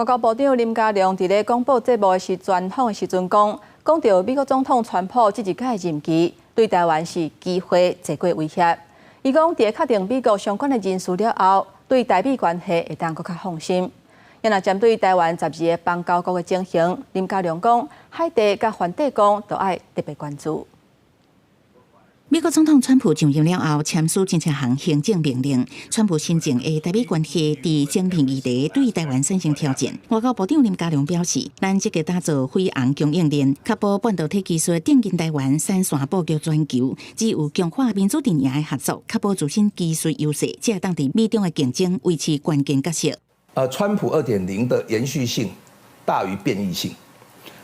外交部长林佳龙伫咧广播节目时专访的时阵讲到美国总统川普这一届任期对台湾是机会多过威胁。伊讲，伫确定美国相关的人事了后，对台美关系会当更较放心。也若针对台湾12个邦交国的情形，林佳龙讲，海地甲梵蒂冈都爱特别关注。美国总统川普上任了后，签署真侪项行政命令。川普新政的台美关系伫政评议题对台湾产生挑战。外交部长林佳龙表示，咱积极打造飞航供应链，确保半导体技术顶进台湾闪线布局全球，只有强化民主阵营的合作，确保自身技术优势，才会当伫美中的竞争维持关键角色。川普2.0的延续性大于变异性，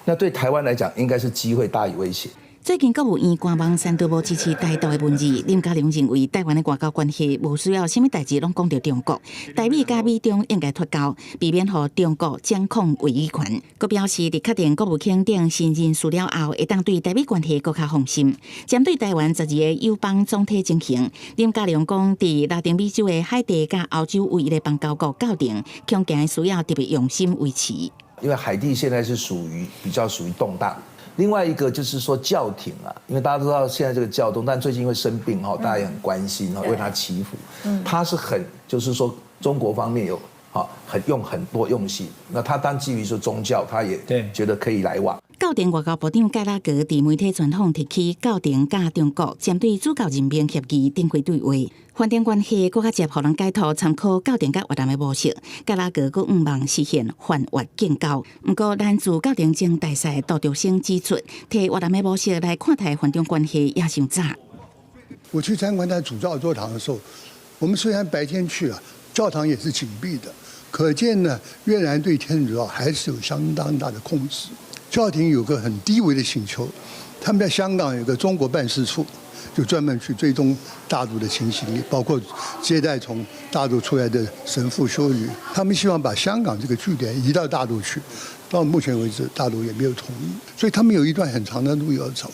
那对台湾来讲，应该是机会大于威胁。最近，国务院官网三度无支持台独的文字。林佳龙认为，台湾的外交关系无需要什么代志拢讲到中国，台美甲美中应该脱钩，避免互中国掌控话语权。佮表示，伫确定国务卿等新人事了后，会当对台美关系更加放心。针对台湾12个友邦总体情形，林佳龙讲，伫拉丁美洲的海地甲欧洲唯一的邦交国校定，恐惊需要特别用心维持。因为海地现在是比较属于动荡。另外一个就是说教廷啊，因为大家都知道现在这个教宗，但最近因为生病哈，大家也很关心哈，为他祈福。他是就是说中国方面有很多用心，那他当基于说宗教，他也觉得可以来往。校定外交部长盖拉格伫媒体专访提起校定甲中国针对主教任命协议展开对话，发展关系更加接互人解读参考校定甲越南的模式。盖拉格佫望实现泛越建交。不过，咱自校定前大使杜德生指出，摕越南的模式来看待泛中关系也伤早。我去参观他主教座堂的时候，我们虽然白天去啊，教堂也是紧闭的，可见呢，越南对天主教还是有相当大的控制。教廷有个很低微的请求，他们在香港有个中国办事处，就专门去追踪大陆的情形，包括接待从大陆出来的神父修女。他们希望把香港这个据点移到大陆去，到目前为止，大陆也没有同意，所以他们有一段很长的路要走。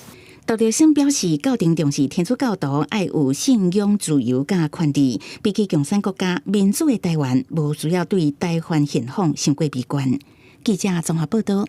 杜德生表示，校定重视天主教徒爱有信仰自由甲权利，比起共产国家，民主的台湾无需要对台湾现况太过悲观。记者综合报道。